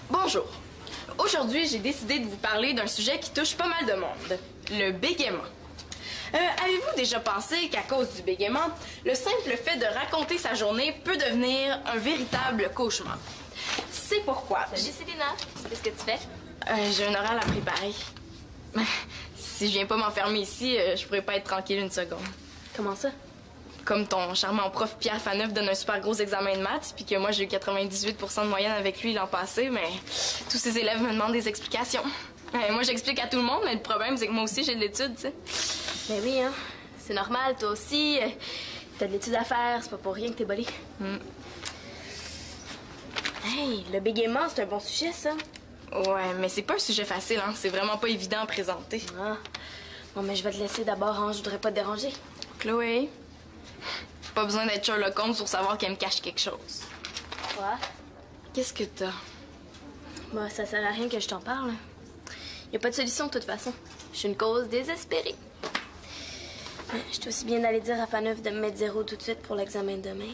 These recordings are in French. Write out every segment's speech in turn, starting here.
Bonjour. Aujourd'hui, j'ai décidé de vous parler d'un sujet qui touche pas mal de monde, le bégaiement. Avez-vous déjà pensé qu'à cause du bégaiement, le simple fait de raconter sa journée peut devenir un véritable cauchemar? C'est pourquoi... Salut Célina, qu'est-ce que tu fais? J'ai un oral à préparer. Si je viens pas m'enfermer ici, je pourrais pas être tranquille une seconde. Comment ça? Comme ton charmant prof Pierre Faneuf donne un super gros examen de maths, puis que moi j'ai eu 98% de moyenne avec lui l'an passé, mais tous ses élèves me demandent des explications. Moi j'explique à tout le monde, mais le problème c'est que moi aussi j'ai de l'étude, tu sais. Ben oui, hein. C'est normal, toi aussi. T'as de l'étude à faire, c'est pas pour rien que t'es bolé. Hey, le bégaiement, c'est un bon sujet, ça. Ouais, mais c'est pas un sujet facile, hein. C'est vraiment pas évident à présenter. Ah. Bon, mais je vais te laisser d'abord, hein. Je voudrais pas te déranger. Chloé, pas besoin d'être Sherlock Holmes pour savoir qu'elle me cache quelque chose. Quoi? Qu'est-ce que t'as? Bah, ça sert à rien que je t'en parle. Y a pas de solution de toute façon. Je suis une cause désespérée. Je suis aussi bien d'aller dire à Faneuf de me mettre 0 tout de suite pour l'examen de demain.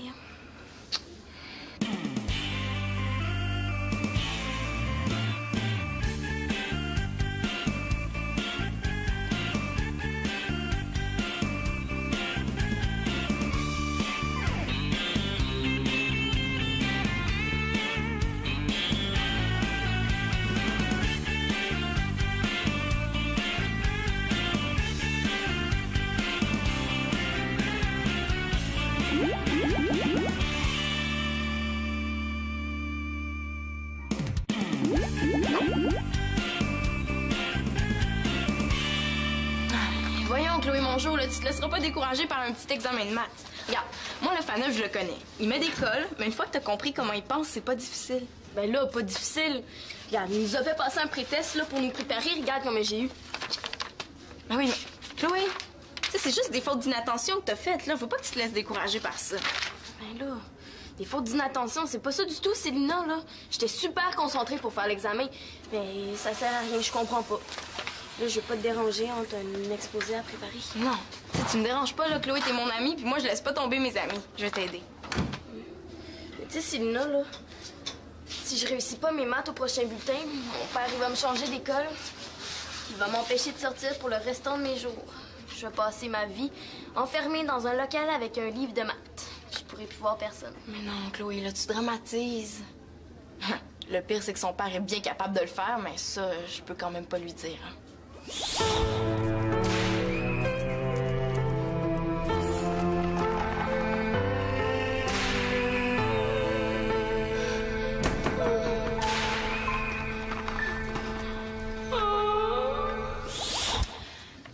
Voyons, Chloé, mon jour, là, tu te laisseras pas décourager par un petit examen de maths. Regarde, moi, le Faneuf, je le connais. Il met des cols, mais une fois que t'as compris comment il pense, c'est pas difficile. Ben là, pas difficile. Regarde, il nous a fait passer un pré-test là, pour nous préparer. Regarde combien j'ai eu. Ben oui, mais Chloé, tu sais, c'est juste des fautes d'inattention que t'as faites, là. Faut pas que tu te laisses décourager par ça. Ben là, des fautes d'inattention, c'est pas ça du tout, Célina, là. J'étais super concentrée pour faire l'examen, mais ça sert à rien, je comprends pas. Là, je vais pas te déranger, on t'a un exposé à préparer. Non, tu me déranges pas, là, Chloé, t'es mon amie, puis moi, je laisse pas tomber mes amis. Je vais t'aider. Mais tu sais, Célina, là, si je réussis pas mes maths au prochain bulletin, mon père, il va me changer d'école. Il va m'empêcher de sortir pour le restant de mes jours. Je vais passer ma vie enfermée dans un local avec un livre de maths. Je pourrai plus voir personne. Mais non, Chloé, là, tu dramatises. Le pire, c'est que son père est bien capable de le faire, mais ça, je peux quand même pas lui dire.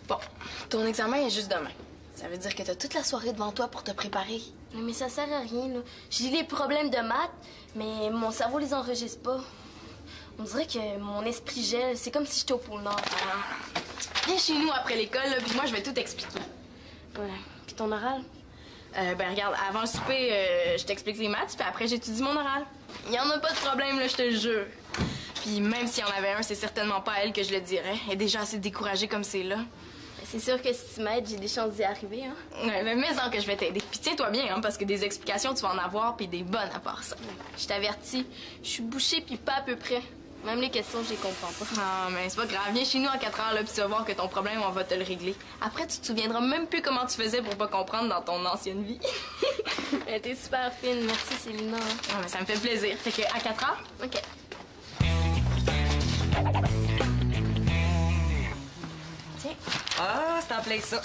Bon, ton examen est juste demain. Ça veut dire que t'as toute la soirée devant toi pour te préparer. Mais ça sert à rien, là. J'ai des problèmes de maths, mais mon cerveau les enregistre pas. On dirait que mon esprit gèle. C'est comme si j'étais au pôle Nord. Viens chez nous après l'école, là, puis moi, je vais tout expliquer. Voilà. Puis ton oral? Ben regarde, avant le souper, je t'explique les maths, puis après, j'étudie mon oral. Il y en a pas de problème, là, je te le jure. Puis même s'il y en avait un, c'est certainement pas à elle que je le dirais. Elle est déjà assez découragée comme c'est là. C'est sûr que si tu m'aides, j'ai des chances d'y arriver, hein? Ouais, mais en que je vais t'aider. Puis tiens-toi bien, hein, parce que des explications, tu vas en avoir, puis des bonnes à part ça. Je t'avertis, je suis bouchée puis pas à peu près. Même les questions, je les comprends pas. Ah, mais c'est pas grave. Viens chez nous en 4 heures, là, puis tu vas voir que ton problème, on va te le régler. Après, tu te souviendras même plus comment tu faisais pour pas comprendre dans ton ancienne vie. T'es super fine. Merci, Célina. Ah, mais ça me fait plaisir. Fait que à 4 heures? OK. Tiens. Ah, c'est en plein ça.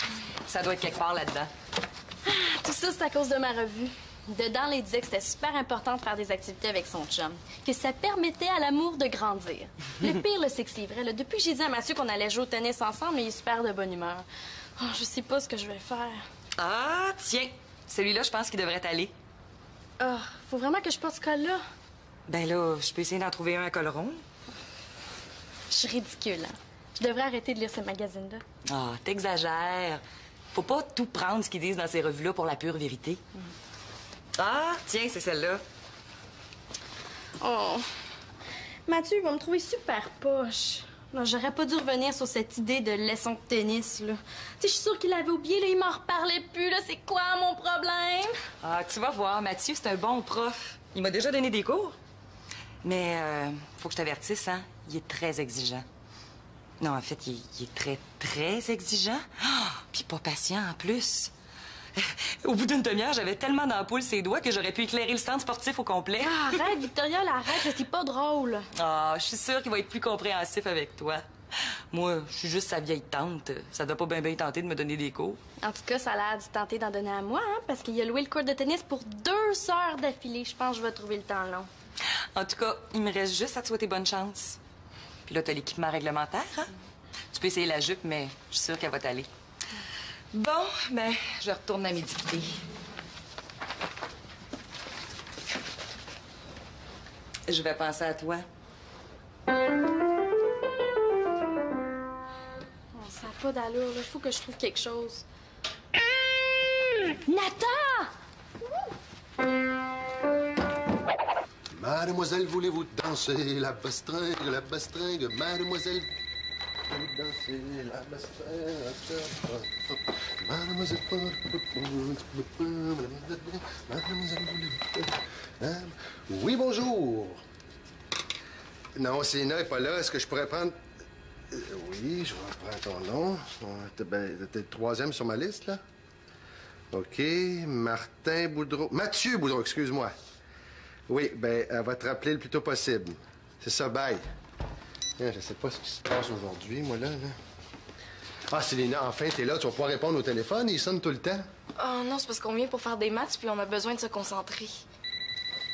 Ça doit être quelque part là-dedans. Tout ça, c'est à cause de ma revue. Dedans, il disait que c'était super important de faire des activités avec son chum, que ça permettait à l'amour de grandir. Le pire, là, c'est que c'est vrai. Là, depuis que j'ai dit à Mathieu qu'on allait jouer au tennis ensemble, il est super de bonne humeur. Oh, je sais pas ce que je vais faire. Ah, tiens. Celui-là, je pense qu'il devrait aller. Oh, faut vraiment que je porte ce col-là? Ben là, je peux essayer d'en trouver un à col rond. Je suis ridicule, hein? Je devrais arrêter de lire ce magazine-là. Ah, t'exagères. Faut pas tout prendre ce qu'ils disent dans ces revues-là pour la pure vérité. Ah, tiens, c'est celle-là. Oh. Mathieu va me trouver super poche. Non, j'aurais pas dû revenir sur cette idée de leçon de tennis, là. Tu sais, je suis sûre qu'il l'avait oublié, là, il m'en reparlait plus, là. C'est quoi mon problème? Ah, tu vas voir, Mathieu, c'est un bon prof. Il m'a déjà donné des cours. Mais faut que je t'avertisse, hein? Il est très exigeant. Non, en fait, il est très, très exigeant. Ah! Puis pas patient, en plus. Au bout d'une demi-heure, j'avais tellement d'ampoules ses doigts que j'aurais pu éclairer le stand sportif au complet. Ah, arrête, Victoria, arrête, c'est pas drôle. Ah, je suis sûre qu'il va être plus compréhensif avec toi. Moi, je suis juste sa vieille tante. Ça doit pas bien tenter de me donner des cours. En tout cas, ça a l'air d'y tenter d'en donner à moi, hein, parce qu'il a loué le court de tennis pour 2 heures d'affilée. Je pense que je vais trouver le temps long. En tout cas, il me reste juste à te souhaiter bonne chance. Puis là, t'as l'équipement réglementaire, hein? Tu peux essayer la jupe, mais je suis sûre qu'elle va t'aller. Bon, ben, je retourne à mes dictées. Je vais penser à toi. Ça n'a pas d'allure, là. Il faut que je trouve quelque chose. Nathan! Mademoiselle, voulez-vous danser la bastringue, mademoiselle? Vous danser la bastringue, mademoiselle, mademoiselle, voulez-vous? Oui, bonjour. Non, Célina n'est pas là. Est-ce que je pourrais prendre... Oui, je reprends ton nom. Ben, t'es le 3e sur ma liste, là? OK. Martin Boudreau. Mathieu Boudreau, excuse-moi. Oui, ben, elle va te rappeler le plus tôt possible. C'est ça, bye. Je sais pas ce qui se passe aujourd'hui, moi, là. Ah, Célina, enfin, t'es là. Tu vas pouvoir répondre au téléphone. Il sonne tout le temps. Oh non, c'est parce qu'on vient pour faire des maths puis on a besoin de se concentrer.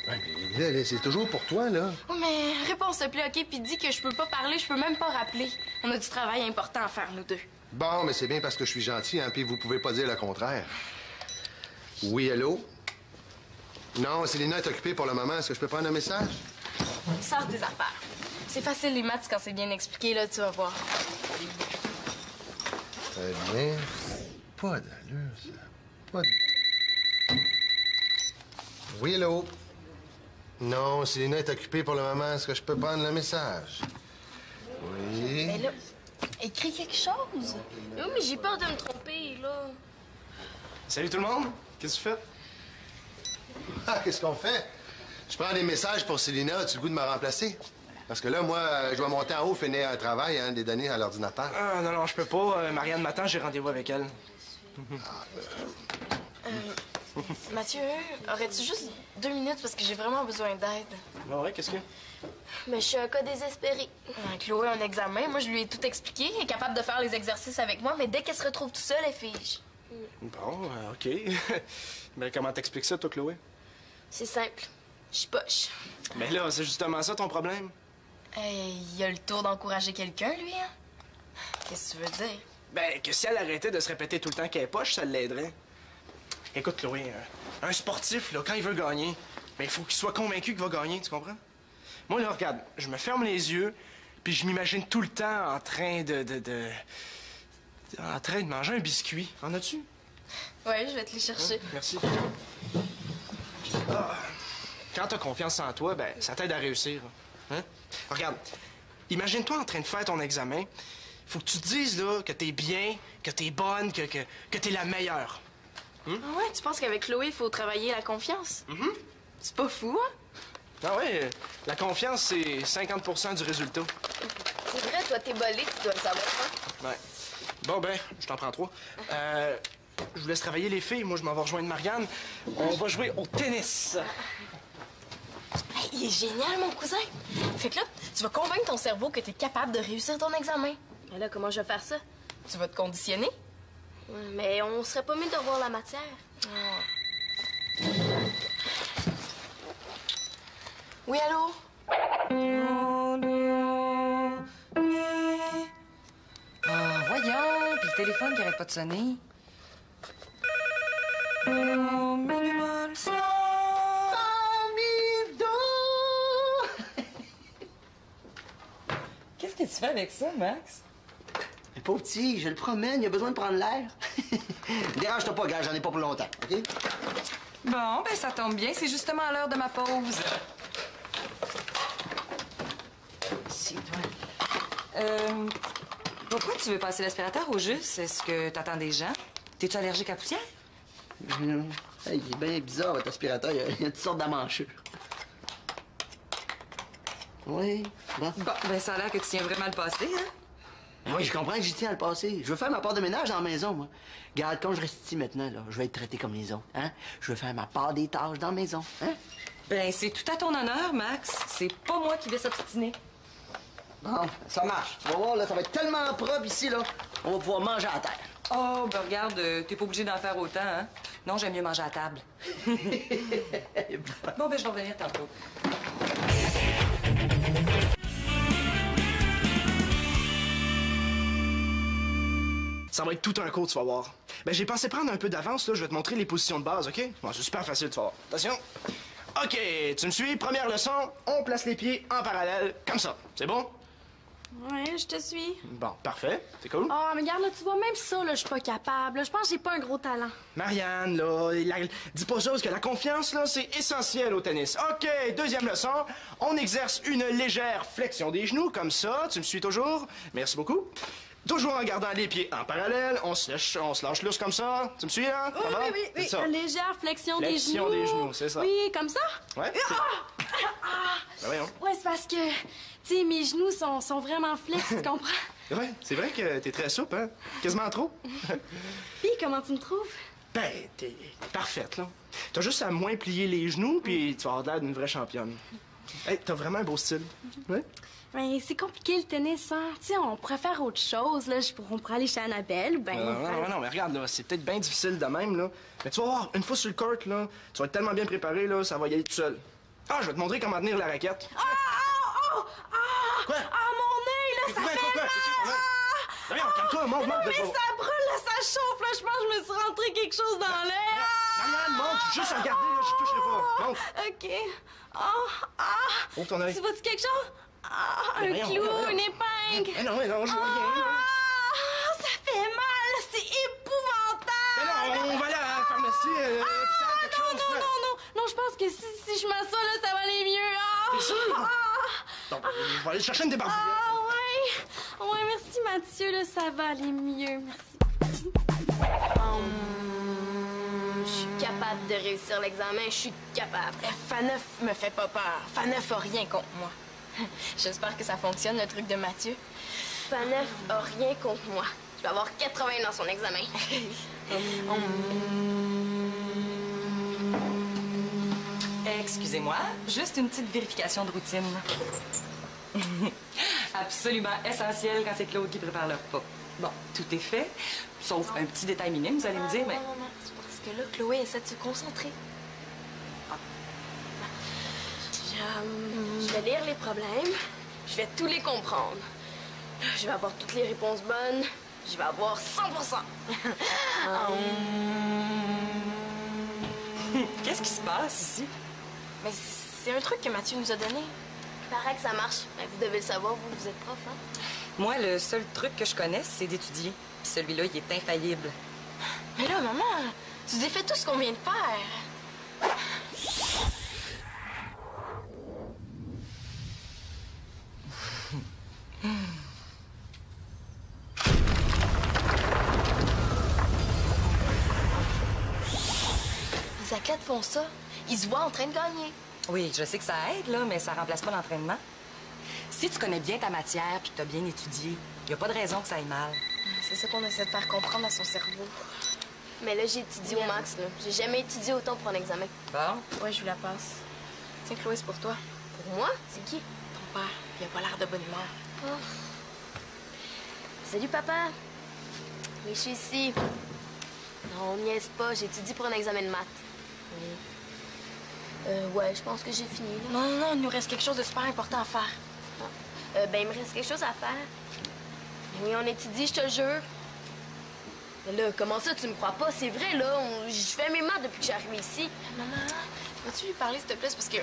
Ouais, mais là, c'est toujours pour toi, là. Oh, mais réponds, s'il te plaît, OK? Puis dis que je peux pas parler, je peux même pas rappeler. On a du travail important à faire, nous deux. Bon, mais c'est bien parce que je suis gentil, hein, puis vous pouvez pas dire le contraire. Oui, allô? Non, Célina est occupée pour le moment. Est-ce que je peux prendre un message? Sors tes affaires. C'est facile, les maths, quand c'est bien expliqué, là, tu vas voir. Très bien. Pas d'allure, ça. Pas de... Oui, allô? Non, Célina est occupée pour le moment. Est-ce que je peux prendre le message? Oui. Mais là, écris quelque chose. Oui, mais j'ai peur de me tromper, là. Salut tout le monde! Qu'est-ce que tu fais? Ah, qu'est-ce qu'on fait? Je prends des messages pour Célina. As-tu le goût de me remplacer? Parce que là, moi, je dois monter en haut, finir un travail, hein, des données à l'ordinateur. Ah, non, je peux pas. Marianne m'attend, j'ai rendez-vous avec elle. Mathieu, aurais-tu juste 2 minutes parce que j'ai vraiment besoin d'aide? Ah ouais, qu'est-ce que... Mais je suis un cas désespéré. Chloé a un examen, moi je lui ai tout expliqué, elle est capable de faire les exercices avec moi, mais dès qu'elle se retrouve tout seule, elle fige. Bon, OK. Mais comment t'expliques ça, toi, Chloé? C'est simple. Je suis poche. Mais là, c'est justement ça ton problème. Il a le tour d'encourager quelqu'un, lui, hein? Qu'est-ce que tu veux dire? Ben, que si elle arrêtait de se répéter tout le temps qu'elle est poche, ça l'aiderait. Écoute, Chloé, un sportif, là, quand il veut gagner, ben, il faut qu'il soit convaincu qu'il va gagner, tu comprends? Moi, là, regarde, je me ferme les yeux, puis je m'imagine tout le temps en train en train de manger un biscuit. En as-tu? Ouais, je vais te les chercher. Merci. Ah. Quand t'as confiance en toi, ben, ça t'aide à réussir. Hein? Regarde, imagine-toi en train de faire ton examen. Faut que tu te dises, là, que t'es bien, que t'es bonne, que t'es la meilleure. Ah ouais, tu penses qu'avec Chloé, il faut travailler la confiance? C'est pas fou, hein? Ah ouais, la confiance, c'est 50% du résultat. C'est vrai, toi, t'es bolé, tu dois le savoir, hein? Ouais. Bon, ben, je t'en prends 3. Je vous laisse travailler les filles. Moi, je m'en vais rejoindre Marianne. On va jouer au tennis. Hey, il est génial, mon cousin! Fait que là, tu vas convaincre ton cerveau que t'es capable de réussir ton examen. Mais là, comment je vais faire ça? Tu vas te conditionner. Ouais, mais on serait pas mieux de revoir la matière. Oui, allô? Ah, voyons, puis le téléphone qui arrête pas de sonner. Qu'est-ce que tu fais avec ça, Max? Le pauvre petit, je le promène, il a besoin de prendre l'air. Dérange-toi pas, gars, j'en ai pas pour longtemps, OK? Bon, ben ça tombe bien, c'est justement l'heure de ma pause. C'est toi. Pourquoi tu veux passer l'aspirateur au juste? Est-ce que t'attends des gens? T'es-tu allergique à la poussière? Hey, il est bien bizarre, votre aspirateur. Il y a toutes sortes d'amanchures. Oui, bon. Bon, ben ça a l'air que tu tiens vraiment le passé, hein? Oui, je comprends que j'y tiens à le passer. Je veux faire ma part de ménage dans la maison, moi. Regarde, quand je reste ici maintenant, là, je vais être traité comme les autres, hein? Je veux faire ma part des tâches dans la maison, hein? Ben, c'est tout à ton honneur, Max. C'est pas moi qui vais s'obstiner. Bon, ça marche. Tu vas voir, là, ça va être tellement propre ici, là. On va pouvoir manger à terre. Oh, ben regarde, t'es pas obligé d'en faire autant, hein? Non, j'aime mieux manger à table. Bon, ben je vais revenir tantôt. Ça va être tout un cours, tu vas voir. Ben, j'ai pensé prendre un peu d'avance, là. Je vais te montrer les positions de base, OK? Bon, c'est super facile, tu vas voir. Attention. OK, tu me suis? Première leçon, on place les pieds en parallèle, comme ça. C'est bon? Ouais, je te suis. Bon, parfait. C'est cool. Oh, mais regarde, là, tu vois, même ça, là, je suis pas capable. Là, je pense que j'ai pas un gros talent. Marianne, là, dis pas ça, parce que la confiance, là, c'est essentiel au tennis. OK, deuxième leçon. On exerce une légère flexion des genoux, comme ça. Tu me suis toujours? Merci beaucoup. Toujours en gardant les pieds en parallèle. On se lâche lousse comme ça. Tu me suis, là? Oui, Ça va? oui. C'est ça. Une légère flexion des genoux. Flexion des genoux, c'est ça. Oui, comme ça? Ouais. Ben voyons. Ouais, c'est parce que, tu sais, mes genoux sont vraiment flex, tu comprends? Ouais, c'est vrai que t'es très souple, hein? Quasiment trop. Puis, comment tu me trouves? Ben, t'es parfaite, là. T'as juste à moins plier les genoux, puis tu vas avoir l'air d'une vraie championne. Hey, t'as vraiment un beau style. Ouais? Ben, c'est compliqué le tennis, hein. Tu sais, on pourrait faire autre chose, là. On pourrait aller chez Annabelle, ben. Non, mais regarde, là, c'est peut-être bien difficile de même, là. Mais tu vas voir, une fois sur le court, là, tu vas être tellement bien préparé, là, ça va y aller tout seul. Ah, je vais te montrer comment tenir la raquette. Quoi? Ah, mon œil, là, ça fait mal! Viens, calme-toi, monte. Mais ça brûle, là, ça chauffe, là. Je pense que je me suis rentré quelque chose dans l'œil. Marianne, monte, juste à regarder, là, je toucherai pas. Monte. OK. Ouvre ton œil. Tu vois-tu quelque chose? Un voyons, clou, voyons. une épingle. Mais non, je vois rien. Ça fait mal, là, c'est épouvantable. Mais non, on va aller à la pharmacie, hôpital, quelque chose. Non, je pense que si je m'assois, là, ça va aller mieux. T'es sûr? Donc, je vais aller chercher une débarbouillette. Ouais, merci Mathieu, là, ça va aller mieux, merci. Je suis capable de réussir l'examen, je suis capable. Faneuf me fait pas peur. Faneuf a rien contre moi. J'espère que ça fonctionne, le truc de Mathieu. Faneuf a rien contre moi. Je vais avoir 80 dans son examen. Excusez-moi, juste une petite vérification de routine. Absolument essentiel quand c'est Claude qui prépare le repas. Bon, tout est fait, sauf un petit détail minime, vous allez me dire, mais... Non, c'est parce que là, Chloé essaie de se concentrer. Je vais lire les problèmes, je vais tous les comprendre. Je vais avoir toutes les réponses bonnes, je vais avoir 100%. Qu'est-ce qui se passe ici? Mais c'est un truc que Mathieu nous a donné. Il paraît que ça marche. Ben, vous devez le savoir, vous êtes prof, hein? Moi, le seul truc que je connais, c'est d'étudier. Puis celui-là, il est infaillible. Mais là, maman, tu défais tout ce qu'on vient de faire. Les athlètes font ça. Ils se voient en train de gagner. Oui, je sais que ça aide, là, mais ça remplace pas l'entraînement. Si tu connais bien ta matière puis que tu as bien étudié, il n'y a pas de raison que ça aille mal. C'est ça qu'on essaie de faire comprendre à son cerveau. Mais là, j'ai étudié au max, là. J'ai jamais étudié autant pour un examen. Bon? Ouais, je vous la passe. Tiens, Chloé, c'est pour toi. Pour moi? C'est qui? Ton père, il a pas l'air de bonne humeur. Oh. Salut, papa. Oui, je suis ici. Non, on niaise pas. J'étudie pour un examen de maths. Oui. Ouais, je pense que j'ai fini, là. Non, il nous reste quelque chose de super important à faire. Ben, il me reste quelque chose à faire. Oui, on étudie, je te jure. Mais là, comment ça, tu me crois pas? C'est vrai, là. Je fais mes maths depuis que je suis arrivée ici. Maman, vas-tu lui parler, s'il te plaît? C'est parce que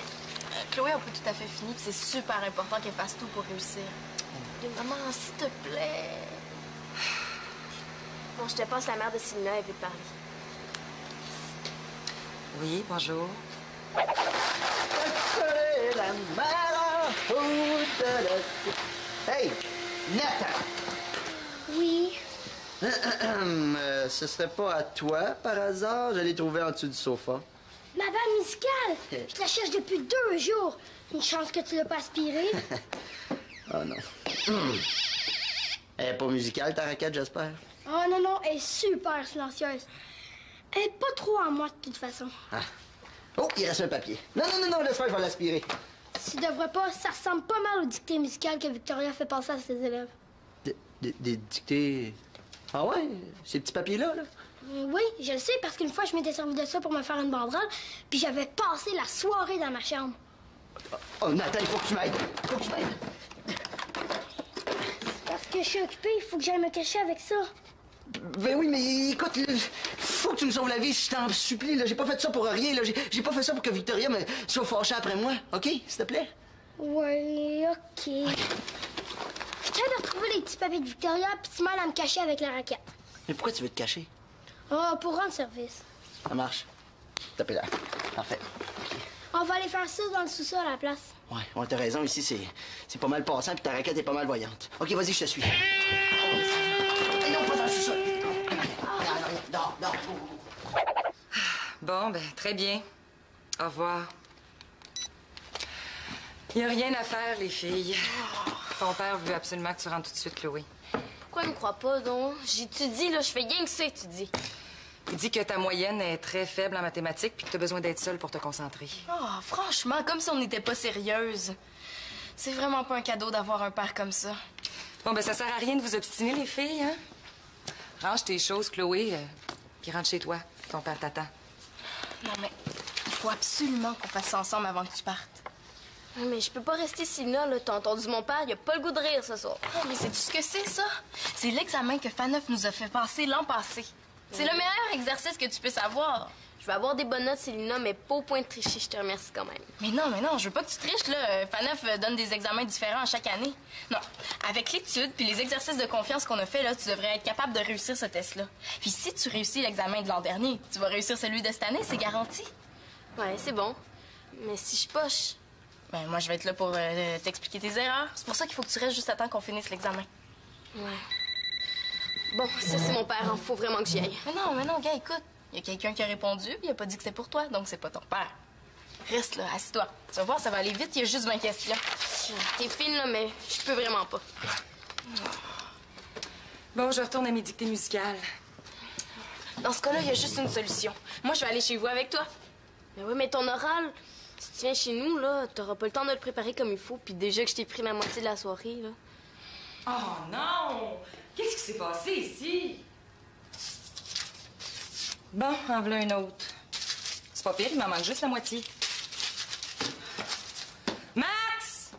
Chloé a pas tout à fait fini, puis c'est super important qu'elle fasse tout pour réussir. Maman, s'il te plaît. Bon, je te passe la mère de Sylvia, elle veut te parler. Oui, bonjour. Hey, Nathan! Oui. Ce serait pas à toi, par hasard? Je l'ai trouvé en dessous du sofa. Ma balle musicale! Je la cherche depuis 2 jours. Une chance que tu l'as pas aspirée. Oh non. Elle est pas musicale, ta raquette, j'espère? Oh non, non, elle est super silencieuse. Elle est pas trop à moi, de toute façon. Ah. Oh, il reste un papier. Non, non, non, non, laisse faire, je vais l'aspirer. Tu devrais pas, ça ressemble pas mal aux dictées musicales que Victoria fait passer à ses élèves. Des dictées... Ah ouais? Ces petits papiers-là, là? Oui, je le sais, parce qu'une fois, je m'étais servi de ça pour me faire une banderole, puis j'avais passé la soirée dans ma chambre. Oh, Nathan, il faut que tu m'aides. Faut que tu m'aides. Parce que je suis occupée, il faut que j'aille me cacher avec ça. Ben oui, mais écoute, là, faut que tu me sauves la vie, je t'en supplie, là. J'ai pas fait ça pour rien, là. J'ai pas fait ça pour que Victoria me soit fâchée après moi, OK? S'il te plaît? Oui, OK. J'essaie de retrouver les petits papiers de Victoria, puis tu m'aides à me cacher avec la raquette. Mais pourquoi tu veux te cacher? Oh, pour rendre service. Ça marche. Tapez là. Parfait. On va aller faire ça dans le sous-sol à la place. Ouais, t'as raison, ici, c'est pas mal passant, puis ta raquette est pas mal voyante. OK, vas-y, je te suis. Et non, pas dans le sous-sol. Dors. Bon, ben, très bien. Au revoir. Il n'y a rien à faire, les filles. Ton père veut absolument que tu rentres tout de suite, Chloé. Pourquoi il me croit pas, donc? J'étudie, là, je fais rien que ça étudier. Il dit que ta moyenne est très faible en mathématiques puis que tu as besoin d'être seule pour te concentrer. Oh, franchement, comme si on n'était pas sérieuse. C'est vraiment pas un cadeau d'avoir un père comme ça. Bon, ben, ça sert à rien de vous obstiner, les filles, hein? Range tes choses, Chloé, puis rentre chez toi. Ton père t'attend. Non, mais il faut absolument qu'on fasse ça ensemble avant que tu partes. Mais je peux pas rester ici, là. T'as entendu mon père, il a pas le goût de rire ce soir. Oh, mais sais-tu ce que c'est, ça? C'est l'examen que Faneuf nous a fait passer l'an passé. C'est le meilleur exercice que tu puisses avoir. Je vais avoir des bonnes notes, Célina, mais pas au point de tricher, je te remercie quand même. Mais non, je veux pas que tu triches, là. Faneuf donne des examens différents à chaque année. Non, avec l'étude puis les exercices de confiance qu'on a fait, là, tu devrais être capable de réussir ce test-là. Puis si tu réussis l'examen de l'an dernier, tu vas réussir celui de cette année, c'est garanti. Ouais, c'est bon. Mais si je poche... Ben, moi, je vais être là pour t'expliquer tes erreurs. C'est pour ça qu'il faut que tu restes juste à temps qu'on finisse l'examen. Ouais. Bon, ça, c'est mon père. Faut vraiment que j'y aille. Mais non, gars, écoute. Il y a quelqu'un qui a répondu, puis il a pas dit que c'était pour toi, donc c'est pas ton père. Reste là, assis-toi. Tu vas voir, ça va aller vite, il y a juste 20 questions. T'es fine, là, mais je peux vraiment pas. Bon, je retourne à mes dictées musicales. Dans ce cas-là, il y a juste une solution. Moi, je vais aller chez vous avec toi. Mais oui, mais ton oral, si tu viens chez nous, là, t'auras pas le temps de le préparer comme il faut, puis déjà que je t'ai pris la moitié de la soirée, là. Oh non! Qu'est-ce qui s'est passé ici? Bon, en voilà un autre. C'est pas pire, il m'en manque juste la moitié. Max!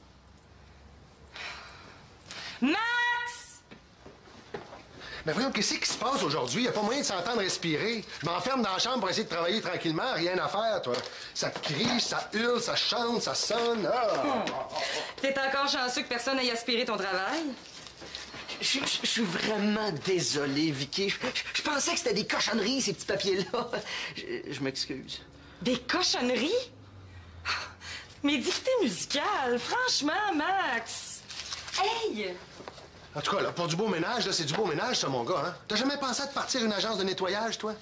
Max! Mais voyons, qu'est-ce qui se passe aujourd'hui? Il n'y a pas moyen de s'entendre respirer. Je m'enferme dans la chambre pour essayer de travailler tranquillement. Rien à faire, toi. Ça crie, ça hurle, ça chante, ça sonne. Ah! T'es encore chanceux que personne n'aille aspirer ton travail? Je suis vraiment désolé, Vicky. Je pensais que c'était des cochonneries, ces petits papiers-là. Je m'excuse. Des cochonneries? Mes dictées musicales, franchement, Max! Hey! En tout cas, là, pour du beau ménage, là, c'est du beau ménage, ça, mon gars, hein? T'as jamais pensé à te partir une agence de nettoyage, toi?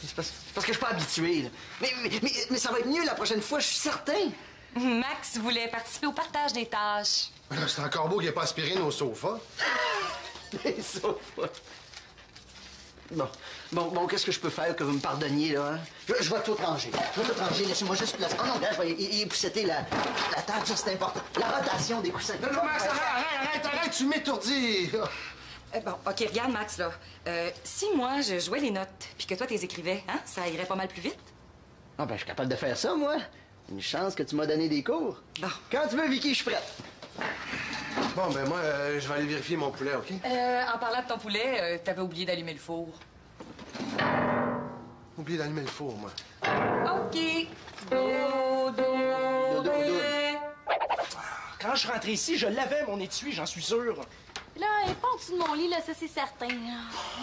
C'est parce que je suis pas habitué, là. Mais ça va être mieux la prochaine fois, je suis certain. Max voulait participer au partage des tâches. Là, c'est un corbeau qui n'a pas aspiré nos sofas. Les sofas. Bon, qu'est-ce que je peux faire que vous me pardonniez, là, hein? Je vais tout ranger. Laissez-moi juste placer. Oh non, là, je vais épousseter la table, ça, c'est important. La rotation des coussins. Non, Max, arrête, tu m'étourdis. Bon, OK, regarde, Max, là. Si moi, je jouais les notes, puis que toi, t'es écrivais, hein, ça irait pas mal plus vite? Ah, ben, je suis capable de faire ça, moi. Une chance que tu m'as donné des cours. Bon. Quand tu veux, Vicky, je suis prête. Bon, ben, moi, je vais aller vérifier mon poulet, OK? En parlant de ton poulet, t'avais oublié d'allumer le four. Oublié d'allumer le four, moi. OK. Dodo. Quand je suis rentré ici, je l'avais, mon étui, j'en suis sûr. Là, elle est pas en dessous de mon lit, là, ça c'est certain.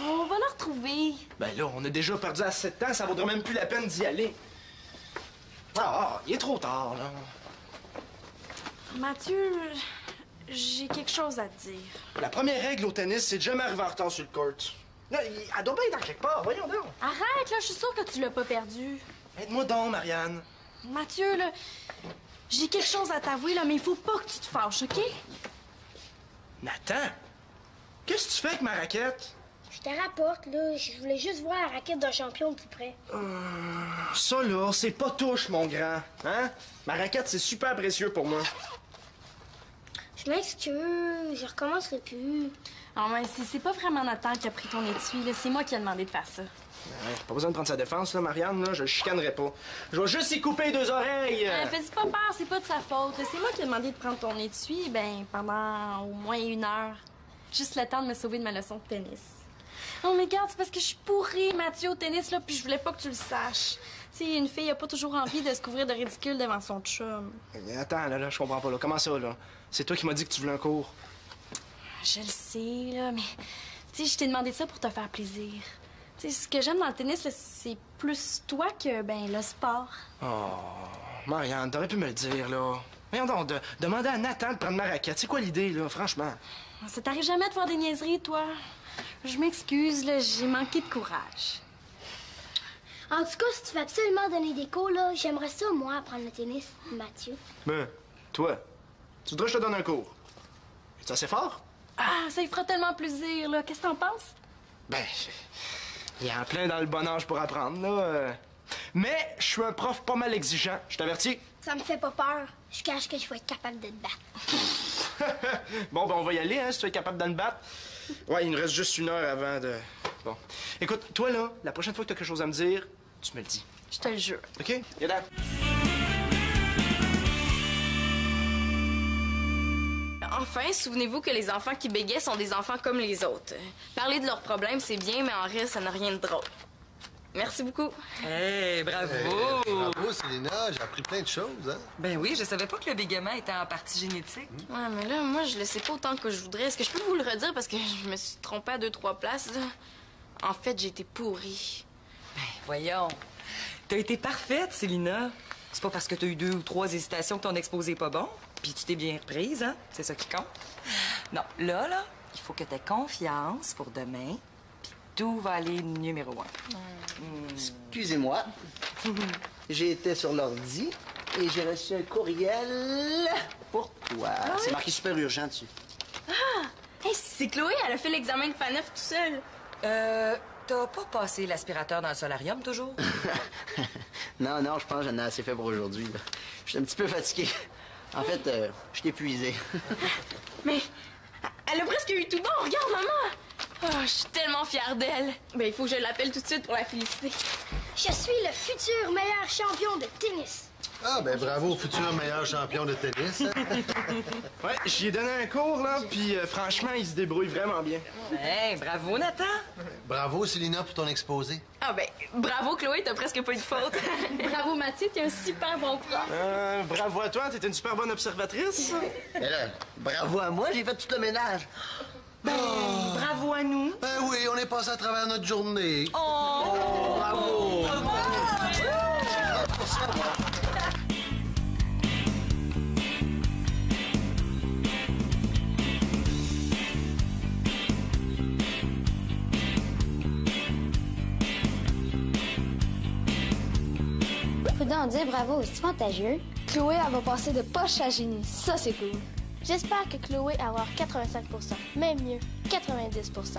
On va la retrouver. Ben là, on a déjà perdu assez de temps, ça vaudrait même plus la peine d'y aller. Il est trop tard, là. Mathieu, j'ai quelque chose à te dire. La première règle au tennis, c'est de jamais arriver en retard sur le court. Là, elle doit bien être dans quelque part, voyons donc. Arrête, là, je suis sûre que tu l'as pas perdu. Aide-moi donc, Marianne. Mathieu, là, j'ai quelque chose à t'avouer, là, mais il faut pas que tu te fâches, OK? Nathan, qu'est-ce que tu fais avec ma raquette? Je te rapporte, là. Je voulais juste voir la raquette d'un champion de plus près. Ça, là, c'est pas touche, mon grand. Hein? Ma raquette, c'est super précieux pour moi. Je m'excuse, je recommencerai plus. Ah, mais c'est pas vraiment Nathan qui a pris ton étui, là. C'est moi qui ai demandé de faire ça. Ouais, pas besoin de prendre sa défense, là, Marianne, là. Je le chicanerai pas. Je vais juste y couper 2 oreilles. Fais-y pas peur, c'est pas de sa faute. C'est moi qui ai demandé de prendre ton étui, pendant au moins 1 heure. Juste le temps de me sauver de ma leçon de tennis. Oh, mais regarde, c'est parce que je suis pourrie, Mathieu, au tennis, là, puis je voulais pas que tu le saches. Tu sais, une fille a pas toujours envie de se couvrir de ridicule devant son chum. Attends, là, je comprends pas, là. Comment ça, là? C'est toi qui m'as dit que tu voulais un cours. Je le sais, là, mais... Tu sais, je t'ai demandé ça pour te faire plaisir. Tu sais, ce que j'aime dans le tennis, là, c'est plus toi que, le sport. Oh, Marianne, t'aurais pu me le dire, là. Voyons donc, demander à Nathan de prendre ma raquette. C'est quoi l'idée, là, franchement? Ça t'arrive jamais de faire des niaiseries, toi? Je m'excuse, là, j'ai manqué de courage. En tout cas, si tu veux absolument donner des cours, là, j'aimerais ça, moi, apprendre le tennis, Mathieu. Ben, toi, tu voudrais que je te donne un cours? C'est assez fort? Ah, ça lui fera tellement plaisir, là. Qu'est-ce que t'en penses? Ben, il y a en plein dans le bon âge pour apprendre, là. Mais je suis un prof pas mal exigeant, je t'avertis. Ça me fait pas peur. Je cache que je vais être capable de te battre. Bon, ben on va y aller, hein, si tu es capable de me battre. Ouais, il nous reste juste 1 heure avant de... Bon. Écoute, toi, là, la prochaine fois que tu as quelque chose à me dire, tu me le dis. Je te le jure. OK? Get up. Enfin, souvenez-vous que les enfants qui bégaient sont des enfants comme les autres. Parler de leurs problèmes, c'est bien, mais en rire, ça n'a rien de drôle. Merci beaucoup. Hey, bravo! Bravo, Célina, j'ai appris plein de choses, hein? Ben oui, je savais pas que le bégaiement était en partie génétique. Ouais, mais là, moi, je le sais pas autant que je voudrais. Est-ce que je peux vous le redire parce que je me suis trompée à 2-3 places, là? En fait, j'ai été pourrie. Ben, voyons. T'as été parfaite, Célina. C'est pas parce que t'as eu 2 ou 3 hésitations que ton exposé est pas bon. Puis tu t'es bien reprise, hein? C'est ça qui compte. Non, là, il faut que t'aies confiance pour demain. Puis tout va aller numéro 1. Excusez-moi. J'étais sur l'ordi et j'ai reçu un courriel pour toi. C'est marqué super urgent dessus. Hey, c'est Chloé, elle a fait l'examen de FANEF tout seul. T'as pas passé l'aspirateur dans le solarium, toujours? Non, je pense que j'en ai assez fait pour aujourd'hui. Là. Je suis un petit peu fatigué. En fait, je suis épuisé. Mais elle a presque eu tout bon. Regarde, maman. Oh, je suis tellement fière d'elle. Ben, il faut que je l'appelle tout de suite pour la féliciter. Je suis le futur meilleur champion de tennis. Ah, ben bravo au futur meilleur champion de tennis. Hein? Ouais, j'y ai donné un cours, là, puis franchement, il se débrouille vraiment bien. Hey, bravo, Nathan! Bravo, Célina, pour ton exposé. Ah ben, bravo Chloé, t'as presque pas eu de faute. Bravo, Mathieu, t'es un super bon prof. Bravo à toi, t'es une super bonne observatrice. Mais là, bravo à moi, j'ai fait tout le ménage. Bravo à nous! Ben oui, on est passé à travers notre journée. Bravo! Faut donc dire bravo, c'est contagieux. Chloé, elle va passer de poche à génie. Ça, c'est cool. J'espère que Chloé va avoir 85%, même mieux, 90%.